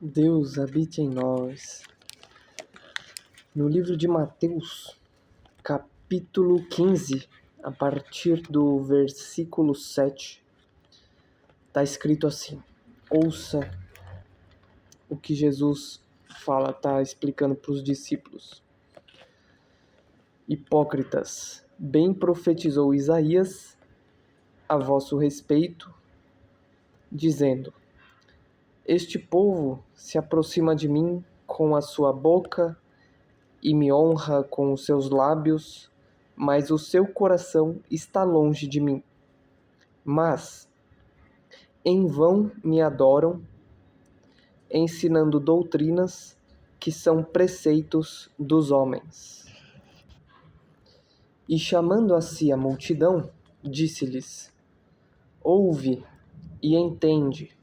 Deus habite em nós. No livro de Mateus, capítulo 15, a partir do versículo 7, está escrito assim: ouça o que Jesus fala, está explicando para os discípulos. Hipócritas, bem profetizou Isaías a vosso respeito, dizendo: este povo se aproxima de mim com a sua boca e me honra com os seus lábios, mas o seu coração está longe de mim. Mas em vão me adoram, ensinando doutrinas que são preceitos dos homens. E chamando a si a multidão, disse-lhes: ouve e entendei.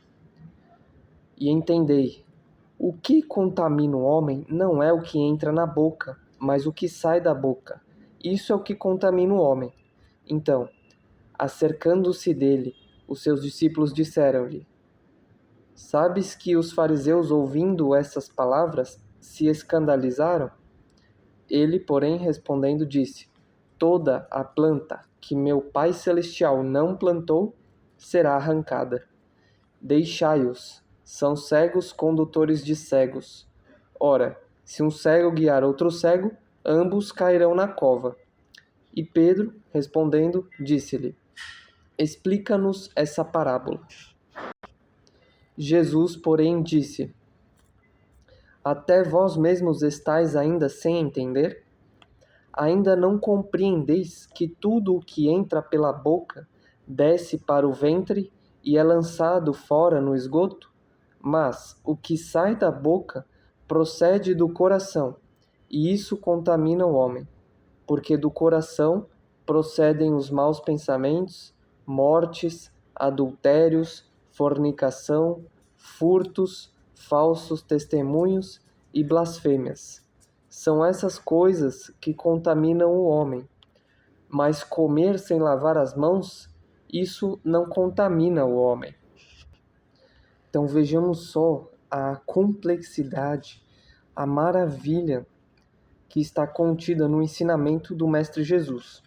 O que contamina o homem não é o que entra na boca, mas o que sai da boca. Isso é o que contamina o homem. Então, acercando-se dele, os seus discípulos disseram-lhe: sabes que os fariseus, ouvindo essas palavras, se escandalizaram? Ele, porém, respondendo, disse: toda a planta que meu Pai Celestial não plantou será arrancada. Deixai-os. São cegos condutores de cegos. Ora, se um cego guiar outro cego, ambos cairão na cova. E Pedro, respondendo, disse-lhe: explica-nos essa parábola. Jesus, porém, disse: até vós mesmos estáis ainda sem entender? Ainda não compreendeis que tudo o que entra pela boca desce para o ventre e é lançado fora no esgoto? Mas o que sai da boca procede do coração, e isso contamina o homem, porque do coração procedem os maus pensamentos, mortes, adultérios, fornicação, furtos, falsos testemunhos e blasfêmias. São essas coisas que contaminam o homem. Mas comer sem lavar as mãos, isso não contamina o homem. Então vejamos só a complexidade, a maravilha que está contida no ensinamento do Mestre Jesus.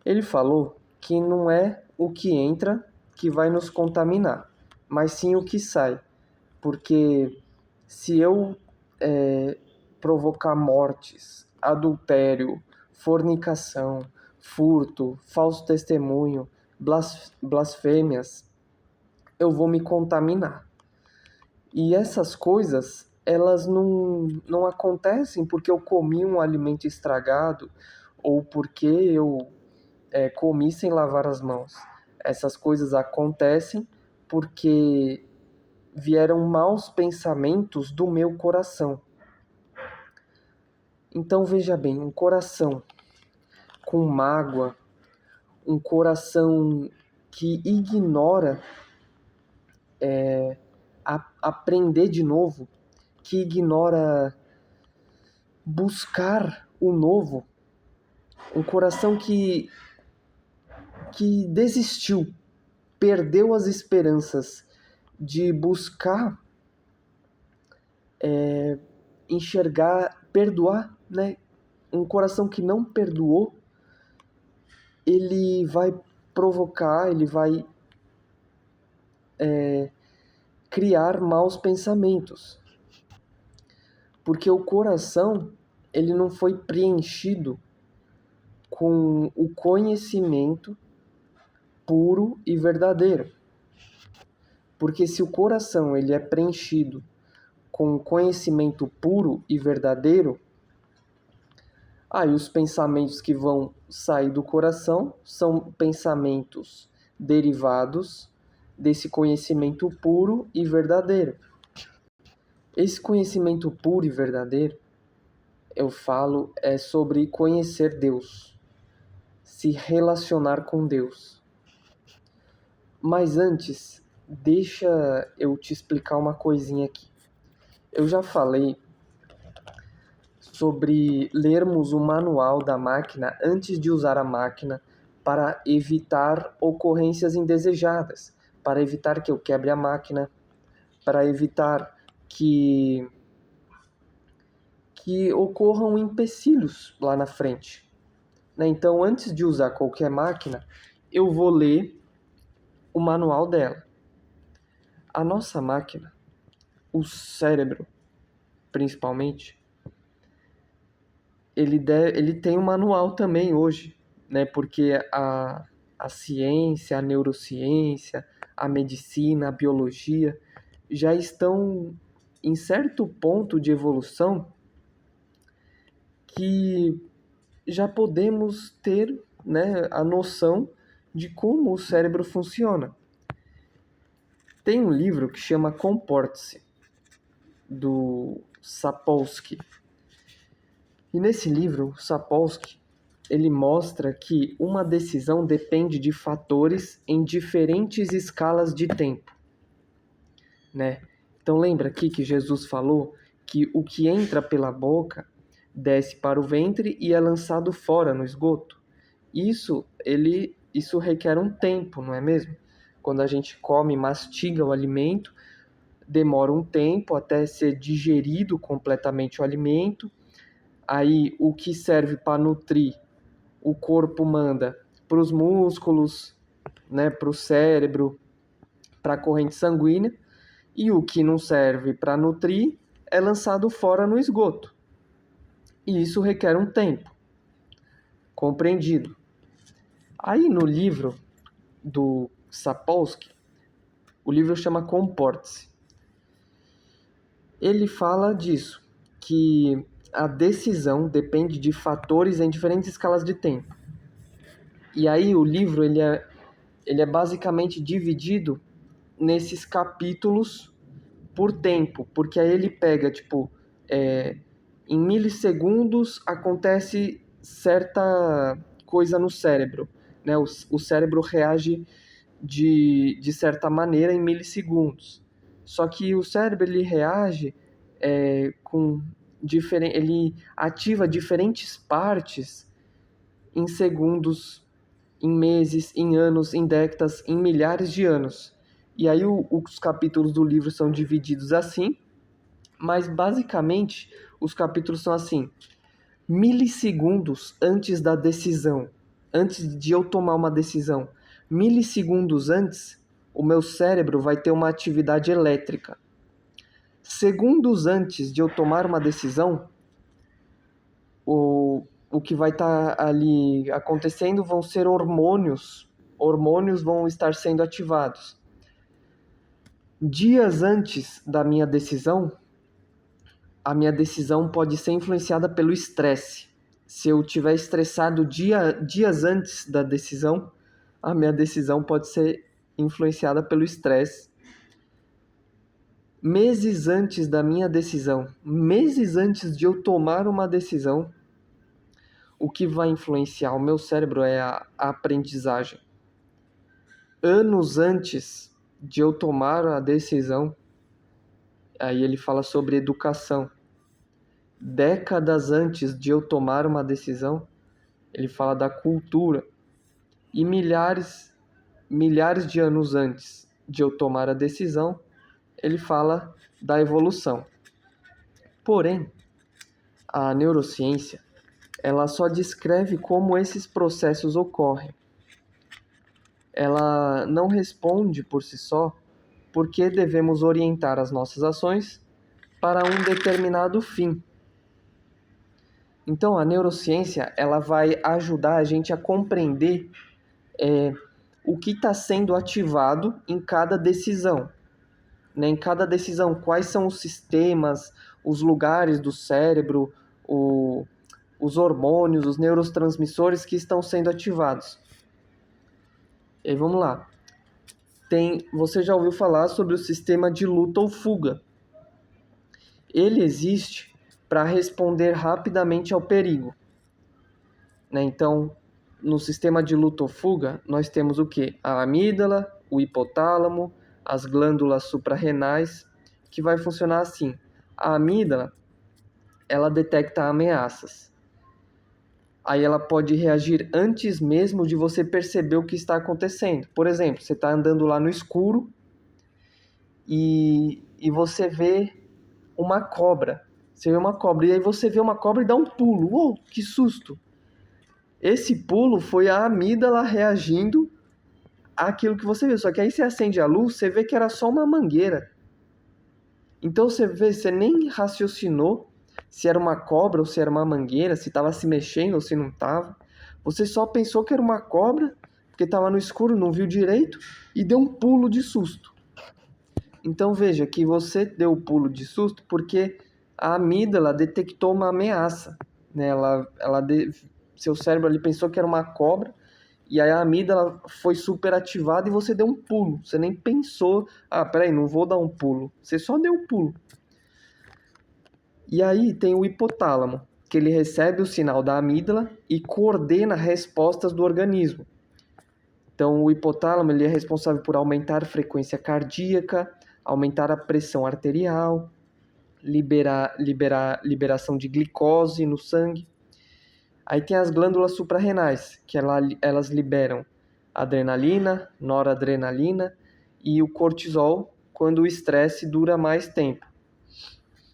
Ele falou que não é o que entra que vai nos contaminar, mas sim o que sai. Porque se eu provocar mortes, adultério, fornicação, furto, falso testemunho, blasfêmias, eu vou me contaminar. E essas coisas, elas não acontecem porque eu comi um alimento estragado ou porque eu comi sem lavar as mãos. Essas coisas acontecem porque vieram maus pensamentos do meu coração. Então veja bem, um coração com mágoa, um coração que ignora aprender de novo, que ignora buscar o novo, um coração que desistiu, perdeu as esperanças de buscar enxergar, perdoar, né? Um coração que não perdoou, ele vai provocar, ele vai criar maus pensamentos. Porque o coração, ele não foi preenchido com o conhecimento puro e verdadeiro. Porque se o coração ele é preenchido com o conhecimento puro e verdadeiro, aí os pensamentos que vão sair do coração são pensamentos derivados desse conhecimento puro e verdadeiro. Esse conhecimento puro e verdadeiro, eu falo, é sobre conhecer Deus, se relacionar com Deus. Mas antes, deixa eu te explicar uma coisinha aqui. Eu já falei sobre lermos o manual da máquina antes de usar a máquina para evitar ocorrências indesejadas, para evitar que eu quebre a máquina, para evitar que ocorram empecilhos lá na frente, né? Então, antes de usar qualquer máquina, eu vou ler o manual dela. A nossa máquina, o cérebro, principalmente, ele tem um manual também hoje, né? Porque a ciência, a neurociência, a medicina, a biologia já estão em certo ponto de evolução que já podemos ter, né, a noção de como o cérebro funciona. Tem um livro que chama Comporte-se, do Sapolsky. E nesse livro, Sapolsky, ele mostra que uma decisão depende de fatores em diferentes escalas de tempo, né? Então lembra aqui que Jesus falou que o que entra pela boca desce para o ventre e é lançado fora no esgoto. Isso requer um tempo, não é mesmo? Quando a gente come, mastiga o alimento, demora um tempo até ser digerido completamente o alimento. Aí o que serve para nutrir, o corpo manda para os músculos, né, para o cérebro, para a corrente sanguínea, e o que não serve para nutrir é lançado fora no esgoto. E isso requer um tempo. Compreendido? Aí no livro do Sapolsky, o livro chama Comporte-se. Ele fala disso, que a decisão depende de fatores em diferentes escalas de tempo. E aí o livro ele é basicamente dividido nesses capítulos por tempo, porque aí ele pega, tipo, em milissegundos acontece certa coisa no cérebro, né? O cérebro reage de certa maneira em milissegundos. Só que o cérebro ele reage ele ativa diferentes partes em segundos, em meses, em anos, em décadas, em milhares de anos. E aí os capítulos do livro são divididos assim, mas basicamente os capítulos são assim: milissegundos antes da decisão, antes de eu tomar uma decisão, milissegundos antes, o meu cérebro vai ter uma atividade elétrica. Segundos antes de eu tomar uma decisão, o que vai estar ali acontecendo vão ser hormônios. Hormônios vão estar sendo ativados. Dias antes da minha decisão, a minha decisão pode ser influenciada pelo estresse. Se eu estiver estressado dias antes da decisão, a minha decisão pode ser influenciada pelo estresse. Meses antes da minha decisão, meses antes de eu tomar uma decisão, o que vai influenciar o meu cérebro é a aprendizagem. Anos antes de eu tomar a decisão, aí ele fala sobre educação. Décadas antes de eu tomar uma decisão, ele fala da cultura. E milhares de anos antes de eu tomar a decisão, ele fala da evolução. Porém, a neurociência, ela só descreve como esses processos ocorrem. Ela não responde por si só por que devemos orientar as nossas ações para um determinado fim. Então, a neurociência ela vai ajudar a gente a compreender o que está sendo ativado em cada decisão. Né? Em cada decisão, quais são os sistemas, os lugares do cérebro, os hormônios, os neurotransmissores que estão sendo ativados. E aí, vamos lá. Você já ouviu falar sobre o sistema de luta ou fuga. Ele existe para responder rapidamente ao perigo. Né? Então, no sistema de luta ou fuga, nós temos o quê? A amígdala, o hipotálamo, as glândulas suprarrenais, que vai funcionar assim. A amígdala, ela detecta ameaças. Aí ela pode reagir antes mesmo de você perceber o que está acontecendo. Por exemplo, você está andando lá no escuro e você vê uma cobra. Você vê uma cobra, e aí você vê uma cobra e dá um pulo. Uou, que susto! Esse pulo foi a amígdala reagindo àquilo que você viu. Só que aí você acende a luz, você vê que era só uma mangueira. Então você vê, você nem raciocinou se era uma cobra ou se era uma mangueira, se estava se mexendo ou se não estava. Você só pensou que era uma cobra, porque estava no escuro, não viu direito, e deu um pulo de susto. Então veja que você deu o pulo de susto porque a amígdala detectou uma ameaça, né? Seu cérebro ali pensou que era uma cobra, e aí a amígdala foi superativada e você deu um pulo. Você nem pensou, peraí, não vou dar um pulo. Você só deu um pulo. E aí tem o hipotálamo, que ele recebe o sinal da amígdala e coordena respostas do organismo. Então, o hipotálamo ele é responsável por aumentar a frequência cardíaca, aumentar a pressão arterial, liberação de glicose no sangue. Aí tem as glândulas suprarrenais, que elas liberam adrenalina, noradrenalina e o cortisol quando o estresse dura mais tempo.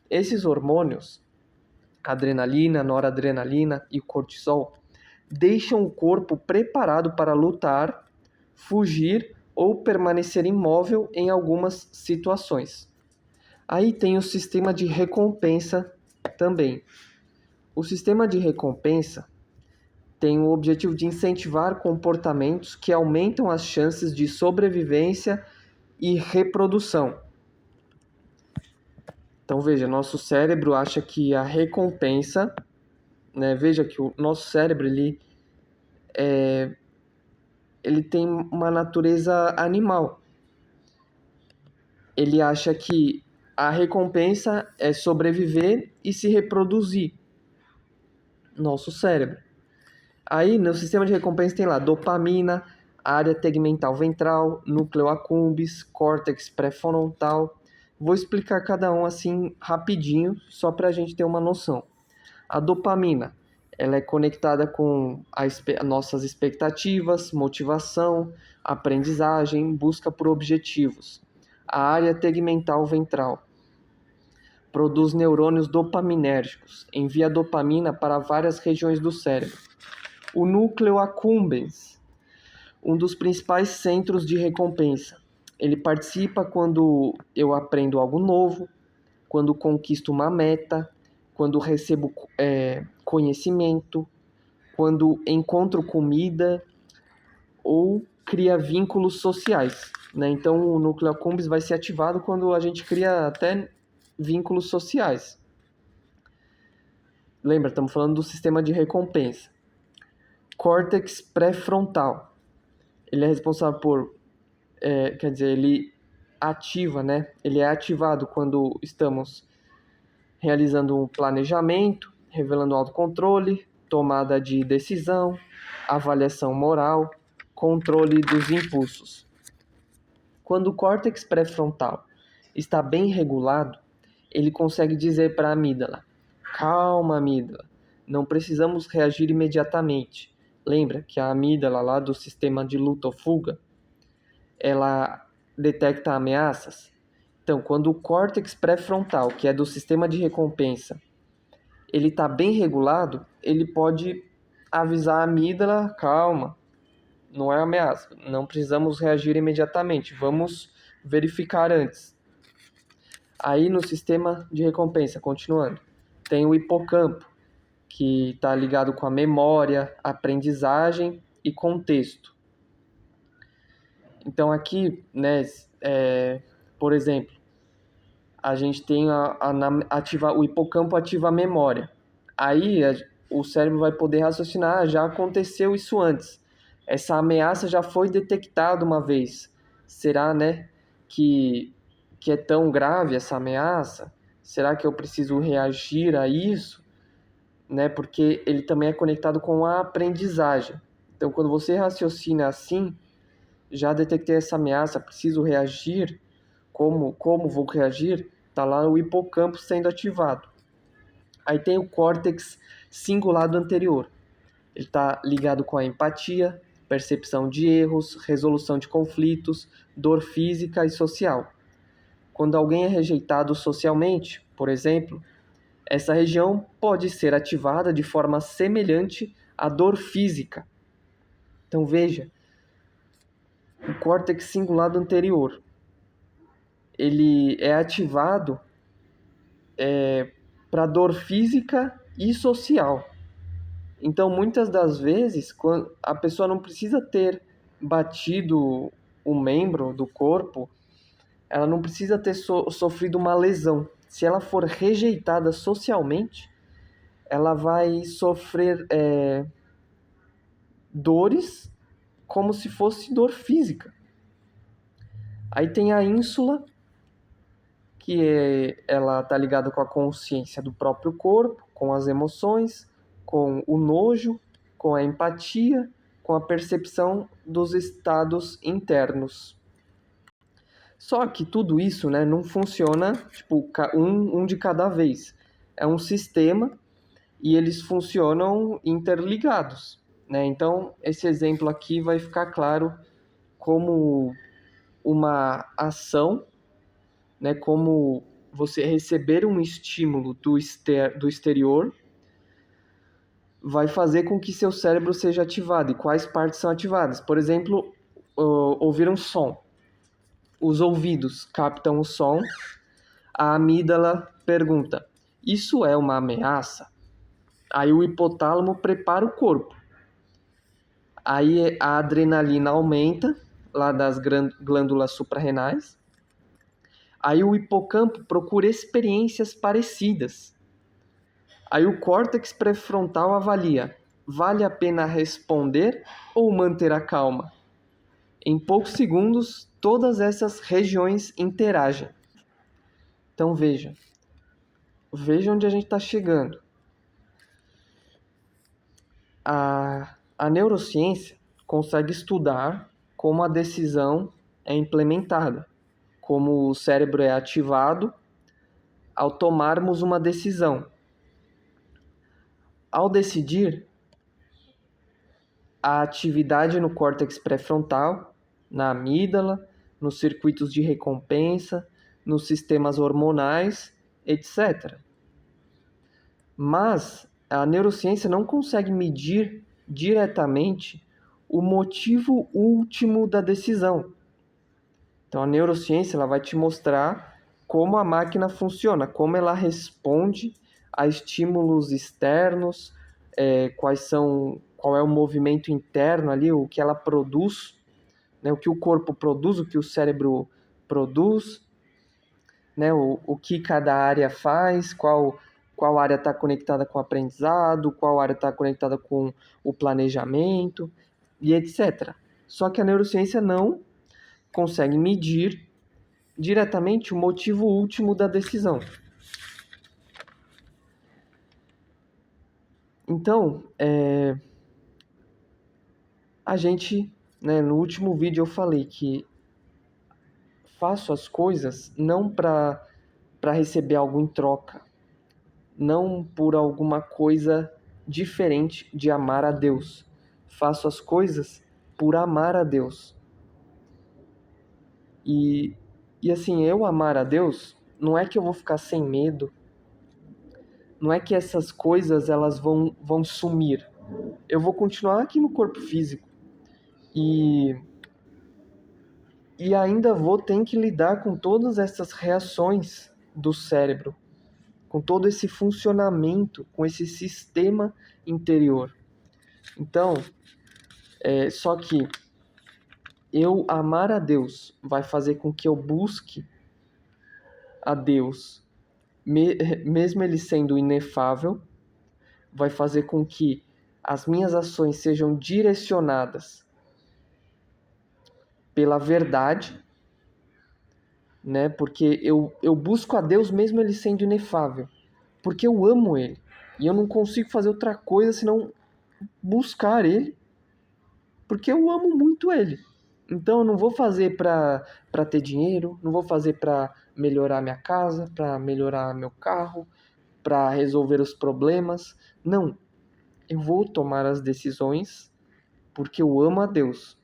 Esses hormônios, adrenalina, noradrenalina e o cortisol, deixam o corpo preparado para lutar, fugir ou permanecer imóvel em algumas situações. Aí tem o sistema de recompensa também. O sistema de recompensa tem o objetivo de incentivar comportamentos que aumentam as chances de sobrevivência e reprodução. Então veja, nosso cérebro acha que a recompensa, né, veja que o nosso cérebro ele tem uma natureza animal. Ele acha que a recompensa é sobreviver e se reproduzir. Nosso cérebro. Aí, no sistema de recompensa tem lá dopamina, área tegmental ventral, núcleo accumbens, córtex pré-frontal. Vou explicar cada um assim rapidinho, só para a gente ter uma noção. A dopamina, ela é conectada com nossas expectativas, motivação, aprendizagem, busca por objetivos. A área tegmental ventral produz neurônios dopaminérgicos, envia dopamina para várias regiões do cérebro. O núcleo accumbens, um dos principais centros de recompensa. Ele participa quando eu aprendo algo novo, quando conquisto uma meta, quando recebo conhecimento, quando encontro comida ou cria vínculos sociais, né? Então o núcleo accumbens vai ser ativado quando a gente cria até vínculos sociais. Lembra, estamos falando do sistema de recompensa. Córtex pré-frontal. Ele é responsável por, ele ativa, né? Ele é ativado quando estamos realizando um planejamento, revelando autocontrole, tomada de decisão, avaliação moral, controle dos impulsos. Quando o córtex pré-frontal está bem regulado, ele consegue dizer para a amígdala: calma, amígdala, não precisamos reagir imediatamente. Lembra que a amígdala lá do sistema de luta ou fuga, ela detecta ameaças? Então, quando o córtex pré-frontal, que é do sistema de recompensa, ele está bem regulado, ele pode avisar a amígdala: calma, não é ameaça, não precisamos reagir imediatamente, vamos verificar antes. Aí no sistema de recompensa, continuando, tem o hipocampo, que está ligado com a memória, aprendizagem e contexto. Então aqui, né, por exemplo, a gente tem o hipocampo ativa a memória. Aí o cérebro vai poder raciocinar: já aconteceu isso antes. Essa ameaça já foi detectada uma vez. Será, né, que é tão grave essa ameaça? Será que eu preciso reagir a isso? Né, porque ele também é conectado com a aprendizagem. Então, quando você raciocina assim, já detectei essa ameaça, preciso reagir, como vou reagir? Está lá o hipocampo sendo ativado. Aí tem o córtex cingulado anterior. Ele está ligado com a empatia, percepção de erros, resolução de conflitos, dor física e social. Quando alguém é rejeitado socialmente, por exemplo, essa região pode ser ativada de forma semelhante à dor física. Então veja, o córtex cingulado anterior, ele é ativado para dor física e social. Então, muitas das vezes, a pessoa não precisa ter batido o membro do corpo, ela não precisa ter sofrido uma lesão. Se ela for rejeitada socialmente, ela vai sofrer dores como se fosse dor física. Aí tem a ínsula, ela está ligada com a consciência do próprio corpo, com as emoções, com o nojo, com a empatia, com a percepção dos estados internos. Só que tudo isso, né, não funciona tipo um de cada vez. É um sistema e eles funcionam interligados, né? Então, esse exemplo aqui vai ficar claro como uma ação, né, como você receber um estímulo do exterior vai fazer com que seu cérebro seja ativado. E quais partes são ativadas? Por exemplo, ouvir um som. Os ouvidos captam o som. A amígdala pergunta: isso é uma ameaça? Aí o hipotálamo prepara o corpo. Aí a adrenalina aumenta, lá das glândulas suprarrenais. Aí o hipocampo procura experiências parecidas. Aí o córtex pré-frontal avalia: vale a pena responder ou manter a calma? Em poucos segundos, todas essas regiões interagem. Então veja onde a gente está chegando. A neurociência consegue estudar como a decisão é implementada, como o cérebro é ativado ao tomarmos uma decisão. Ao decidir, a atividade no córtex pré-frontal, na amígdala, nos circuitos de recompensa, nos sistemas hormonais, etc. Mas a neurociência não consegue medir diretamente o motivo último da decisão. Então a neurociência ela vai te mostrar como a máquina funciona, como ela responde a estímulos externos, qual é o movimento interno ali, o que ela produz, né, o que o corpo produz, o que o cérebro produz, né, o que cada área faz, qual área está conectada com o aprendizado, qual área está conectada com o planejamento e etc. Só que a neurociência não consegue medir diretamente o motivo último da decisão. Então, a gente, né, no último vídeo eu falei que faço as coisas não para receber algo em troca, não por alguma coisa diferente de amar a Deus. Faço as coisas por amar a Deus. E assim, eu amar a Deus, não é que eu vou ficar sem medo, não é que essas coisas elas vão sumir. Eu vou continuar aqui no corpo físico e ainda vou ter que lidar com todas essas reações do cérebro, com todo esse funcionamento, com esse sistema interior. Então, só que eu amar a Deus vai fazer com que eu busque a Deus, mesmo ele sendo inefável, vai fazer com que as minhas ações sejam direcionadas pela verdade, né? Porque eu busco a Deus mesmo ele sendo inefável, porque eu amo ele e eu não consigo fazer outra coisa senão buscar ele, porque eu amo muito ele. Então eu não vou fazer para ter dinheiro, não vou fazer para melhorar minha casa, para melhorar meu carro, para resolver os problemas. Não, eu vou tomar as decisões porque eu amo a Deus.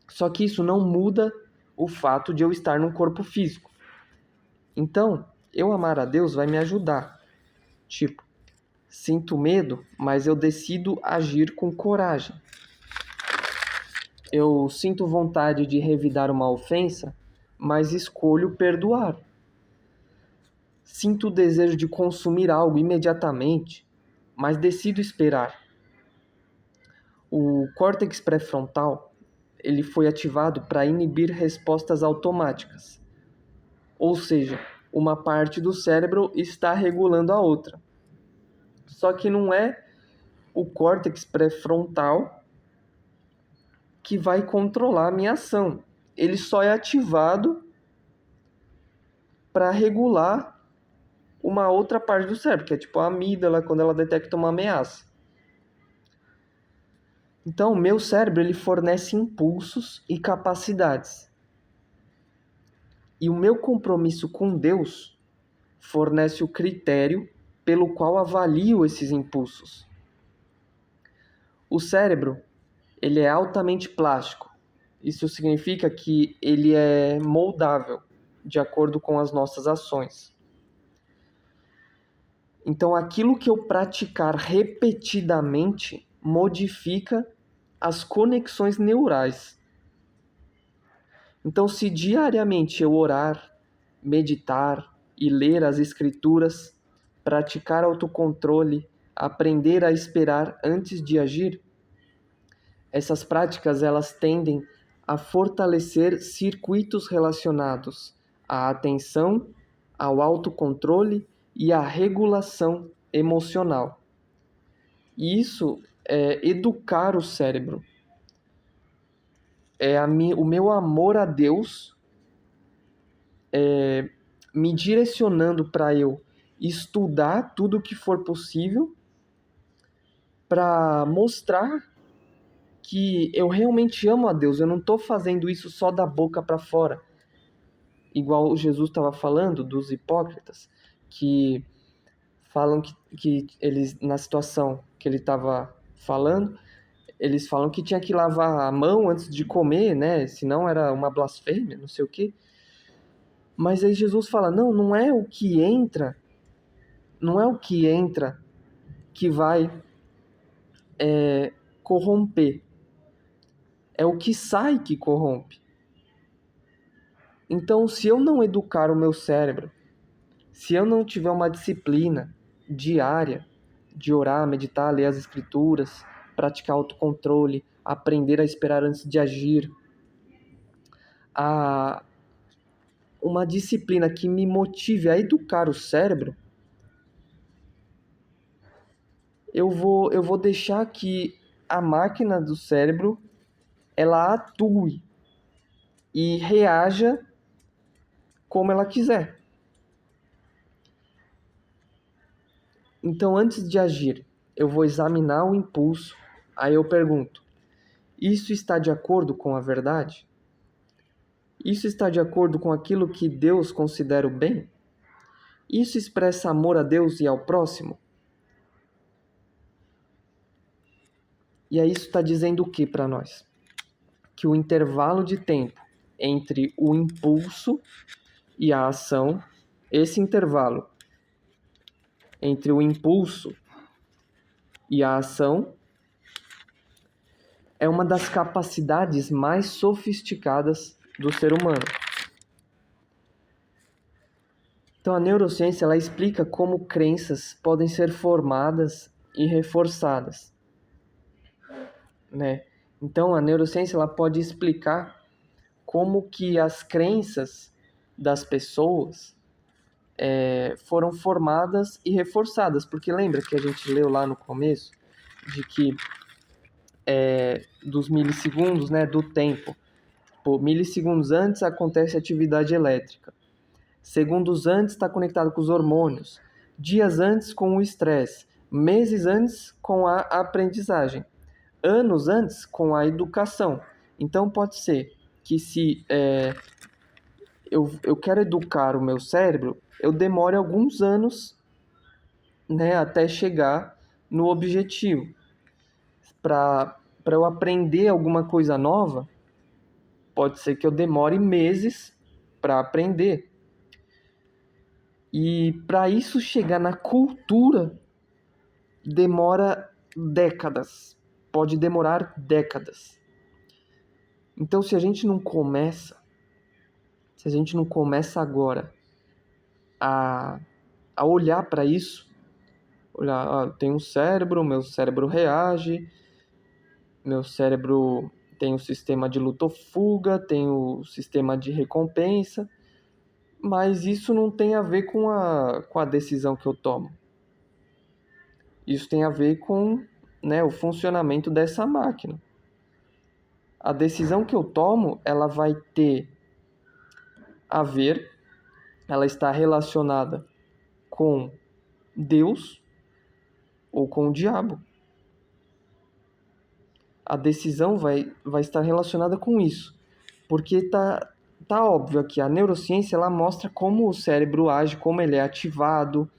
Só que isso não muda o fato de eu estar num corpo físico. Então, eu amar a Deus vai me ajudar. Tipo, sinto medo, mas eu decido agir com coragem. Eu sinto vontade de revidar uma ofensa, mas escolho perdoar. Sinto o desejo de consumir algo imediatamente, mas decido esperar. O córtex pré-frontal, ele foi ativado para inibir respostas automáticas. Ou seja, uma parte do cérebro está regulando a outra. Só que não é o córtex pré-frontal que vai controlar a minha ação. Ele só é ativado para regular uma outra parte do cérebro, que é tipo a amígdala, quando ela detecta uma ameaça. Então, o meu cérebro ele fornece impulsos e capacidades. E o meu compromisso com Deus fornece o critério pelo qual avalio esses impulsos. O cérebro, ele é altamente plástico. Isso significa que ele é moldável de acordo com as nossas ações. Então, aquilo que eu praticar repetidamente modifica as conexões neurais. Então, se diariamente eu orar, meditar e ler as escrituras, praticar autocontrole, aprender a esperar antes de agir, essas práticas elas tendem a fortalecer circuitos relacionados à atenção, ao autocontrole e à regulação emocional. E isso é educar o cérebro. O meu amor a Deus me direcionando para eu estudar tudo o que for possível para mostrar que eu realmente amo a Deus. Eu não estou fazendo isso só da boca para fora. Igual Jesus estava falando dos hipócritas, que falam que eles, na situação que ele estava falando, eles falam que tinha que lavar a mão antes de comer, né? Senão era uma blasfêmia, não sei o quê. Mas aí Jesus fala, não é o que entra que vai corromper. É o que sai que corrompe. Então, se eu não educar o meu cérebro, se eu não tiver uma disciplina diária de orar, meditar, ler as escrituras, praticar autocontrole, aprender a esperar antes de agir, uma disciplina que me motive a educar o cérebro, eu vou deixar que a máquina do cérebro ela atue e reaja como ela quiser. Então, antes de agir, eu vou examinar o impulso, aí eu pergunto, isso está de acordo com a verdade? Isso está de acordo com aquilo que Deus considera o bem? Isso expressa amor a Deus e ao próximo? E aí isso está dizendo o que para nós? Que o intervalo de tempo entre o impulso e a ação, esse intervalo entre o impulso e a ação é uma das capacidades mais sofisticadas do ser humano. Então a neurociência ela explica como crenças podem ser formadas e reforçadas, né? Então a neurociência ela pode explicar como que as crenças das pessoas foram formadas e reforçadas, porque lembra que a gente leu lá no começo de que dos milissegundos, né, do tempo. Pô, milissegundos antes acontece atividade elétrica. Segundos antes está conectado com os hormônios. Dias antes com o estresse. Meses antes com a aprendizagem. Anos antes com a educação. Então pode ser que se eu quero educar o meu cérebro, eu demore alguns anos, né, até chegar no objetivo. Para eu aprender alguma coisa nova, pode ser que eu demore meses para aprender. E para isso chegar na cultura demora décadas. Pode demorar décadas. Então, se a gente não começa agora a olhar para isso, olhar, tem um cérebro, meu cérebro reage, meu cérebro tem o sistema de luta ou fuga, tem o sistema de recompensa, mas isso não tem a ver com a decisão que eu tomo. Isso tem a ver com, né, o funcionamento dessa máquina. A decisão que eu tomo, ela vai ter a ver, ela está relacionada com Deus ou com o diabo. A decisão vai estar relacionada com isso. Porque tá óbvio aqui, a neurociência ela mostra como o cérebro age, como ele é ativado,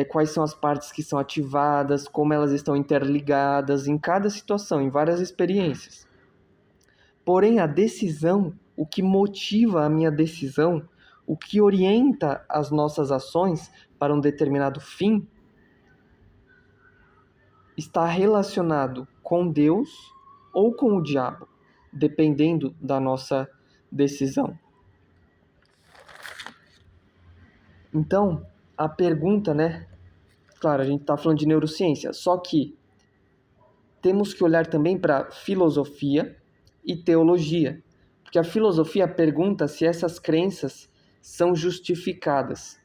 quais são as partes que são ativadas, como elas estão interligadas em cada situação, em várias experiências. Porém, a decisão, o que motiva a minha decisão, o que orienta as nossas ações para um determinado fim, está relacionado com Deus ou com o diabo, dependendo da nossa decisão. Então, a pergunta, né? Claro, a gente está falando de neurociência, só que temos que olhar também para filosofia e teologia, porque a filosofia pergunta se essas crenças são justificadas,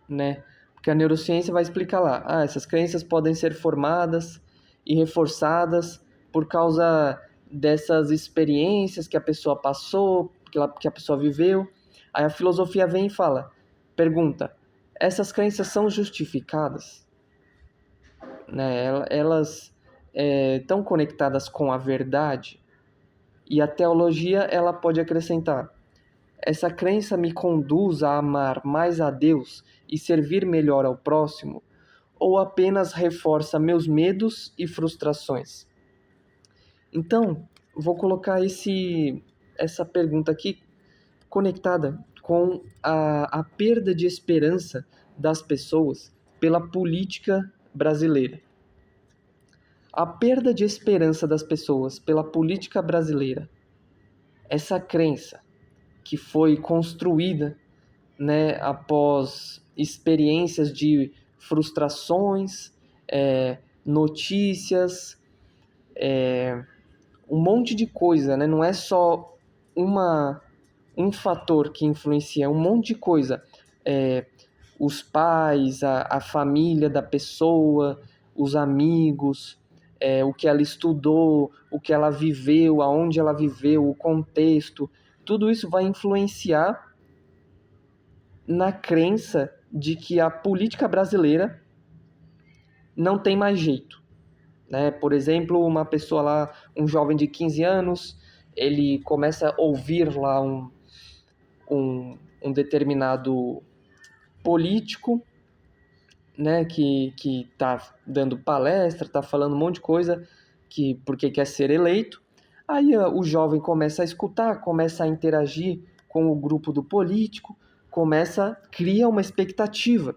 né? Porque a neurociência vai explicar lá, essas crenças podem ser formadas e reforçadas por causa dessas experiências que a pessoa passou, que a pessoa viveu. Aí a filosofia vem e pergunta, essas crenças são justificadas? Né? Elas estão conectadas com a verdade? E a teologia ela pode acrescentar, essa crença me conduz a amar mais a Deus e servir melhor ao próximo, ou apenas reforça meus medos e frustrações? Então, vou colocar essa pergunta aqui conectada com a perda de esperança das pessoas pela política brasileira. A perda de esperança das pessoas pela política brasileira, essa crença que foi construída, né, após experiências de frustrações, notícias, um monte de coisa, né? Não é só um fator que influencia, é um monte de coisa. Os pais, a família da pessoa, os amigos, o que ela estudou, o que ela viveu, aonde ela viveu, o contexto, tudo isso vai influenciar na crença de que a política brasileira não tem mais jeito, né? Por exemplo, uma pessoa lá, um jovem de 15 anos, ele começa a ouvir lá um determinado político, né, que tá dando palestra, tá falando um monte de coisa porque quer ser eleito. Aí o jovem começa a escutar, começa a interagir com o grupo do político, cria uma expectativa.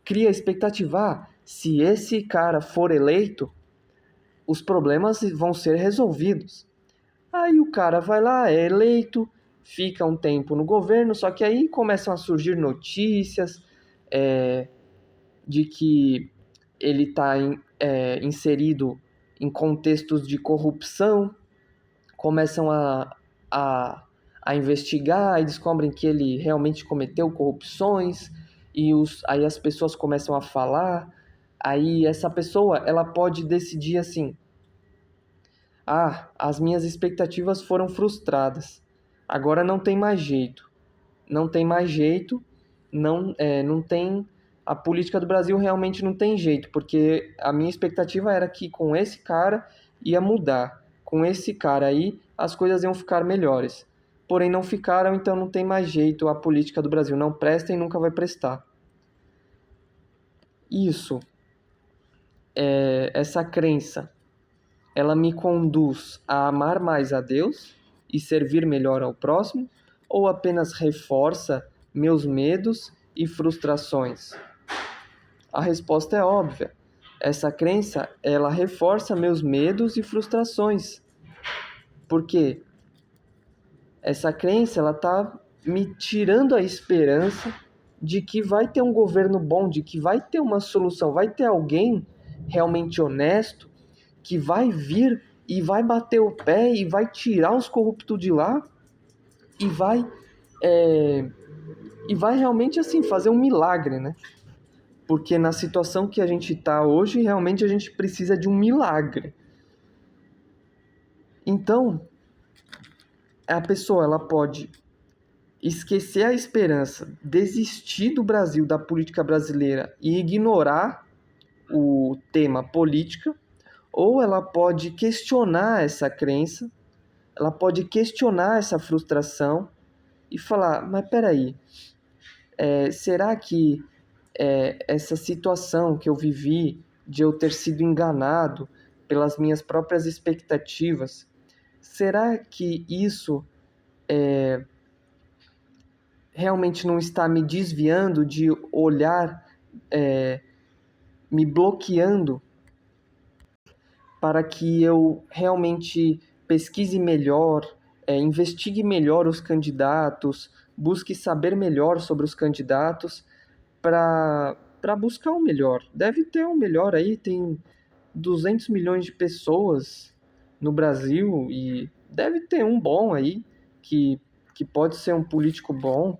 Cria a expectativa, se esse cara for eleito, os problemas vão ser resolvidos. Aí o cara vai lá, é eleito, fica um tempo no governo, só que aí começam a surgir notícias de que ele está inserido em contextos de corrupção, começam a investigar e descobrem que ele realmente cometeu corrupções, e aí as pessoas começam a falar, aí essa pessoa ela pode decidir assim, as minhas expectativas foram frustradas, agora não tem mais jeito, não tem, a política do Brasil realmente não tem jeito, porque a minha expectativa era que com esse cara ia mudar, com esse cara aí as coisas iam ficar melhores. Porém não ficaram, então não tem mais jeito, a política do Brasil não presta e nunca vai prestar. Isso, essa crença, ela me conduz a amar mais a Deus e servir melhor ao próximo, ou apenas reforça meus medos e frustrações? A resposta é óbvia. Essa crença, ela reforça meus medos e frustrações. Porque essa crença, ela está me tirando a esperança de que vai ter um governo bom, de que vai ter uma solução, vai ter alguém realmente honesto que vai vir e vai bater o pé e vai tirar os corruptos de lá e vai realmente assim fazer um milagre, né? Porque na situação que a gente está hoje, realmente a gente precisa de um milagre. Então, a pessoa ela pode esquecer a esperança, desistir do Brasil, da política brasileira e ignorar o tema política, ou ela pode questionar essa crença, ela pode questionar essa frustração e falar, mas peraí, será que essa situação que eu vivi de eu ter sido enganado pelas minhas próprias expectativas, será que isso realmente não está me desviando de olhar, me bloqueando para que eu realmente pesquise melhor, investigue melhor os candidatos, busque saber melhor sobre os candidatos para buscar o melhor. Deve ter um melhor aí, tem 200 milhões de pessoas no Brasil e deve ter um bom aí que pode ser um político bom,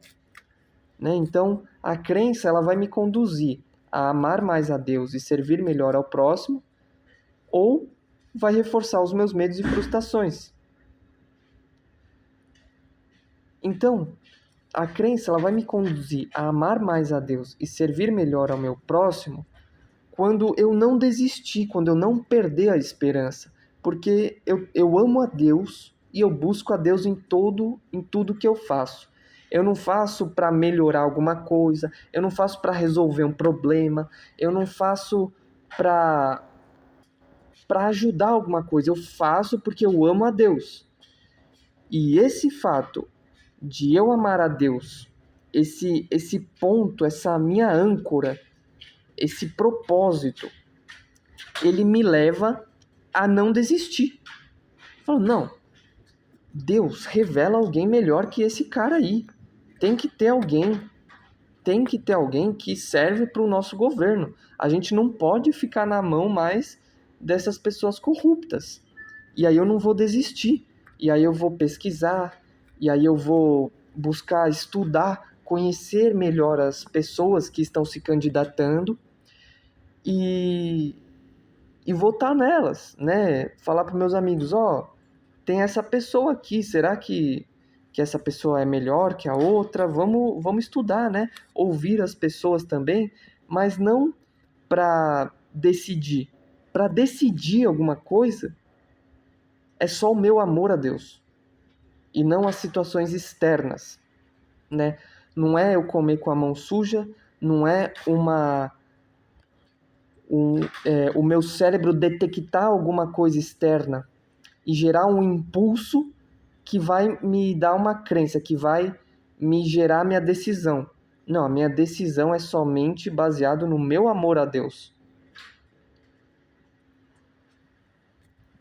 né? Então, a crença ela vai me conduzir a amar mais a Deus e servir melhor ao próximo, ou vai reforçar os meus medos e frustrações. Então, a crença ela vai me conduzir a amar mais a Deus e servir melhor ao meu próximo quando eu não desistir, quando eu não perder a esperança. Porque eu amo a Deus e eu busco a Deus em tudo que eu faço. Eu não faço para melhorar alguma coisa, eu não faço para resolver um problema, eu não faço para ajudar alguma coisa, eu faço porque eu amo a Deus. E esse fato de eu amar a Deus, esse ponto, essa minha âncora, esse propósito, ele me leva a não desistir. Eu falo, não, Deus revela alguém melhor que esse cara aí. Tem que ter alguém que serve para o nosso governo. A gente não pode ficar na mão mais dessas pessoas corruptas. E aí eu não vou desistir. E aí eu vou pesquisar. E aí eu vou buscar estudar, conhecer melhor as pessoas que estão se candidatando e votar nelas, né? Falar para meus amigos, tem essa pessoa aqui, será que essa pessoa é melhor que a outra? Vamos estudar, né? Ouvir as pessoas também, mas não para decidir. Para decidir alguma coisa, é só o meu amor a Deus e não as situações externas, né? Não é eu comer com a mão suja, não é o meu cérebro detectar alguma coisa externa e gerar um impulso que vai me dar uma crença, que vai me gerar minha decisão. Não, a minha decisão é somente baseado no meu amor a Deus.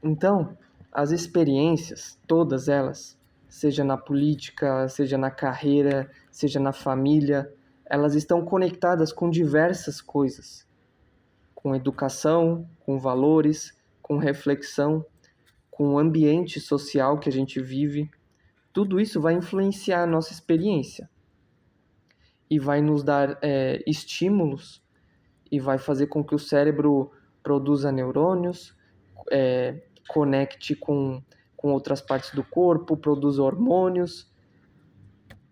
Então, as experiências, todas elas, seja na política, seja na carreira, seja na família, elas estão conectadas com diversas coisas, com educação, com valores, com reflexão, com o ambiente social que a gente vive. Tudo isso vai influenciar a nossa experiência e vai nos dar estímulos e vai fazer com que o cérebro produza neurônios, conecte com outras partes do corpo, produza hormônios.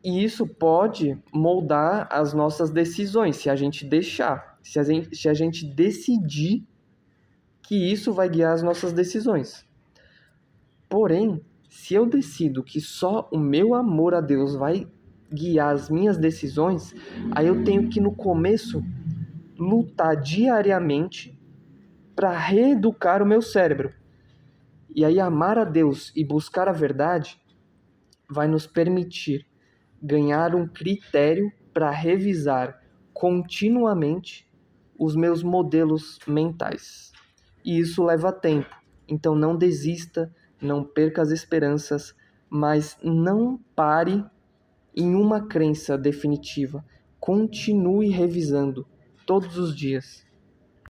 E isso pode moldar as nossas decisões, se a gente deixar, se a gente decidir que isso vai guiar as nossas decisões. Porém, se eu decido que só o meu amor a Deus vai guiar as minhas decisões, aí eu tenho que, no começo, lutar diariamente para reeducar o meu cérebro. E aí, amar a Deus e buscar a verdade vai nos permitir ganhar um critério para revisar continuamente os meus modelos mentais. E isso leva tempo. Então não desista, não perca as esperanças, mas não pare em uma crença definitiva. Continue revisando todos os dias.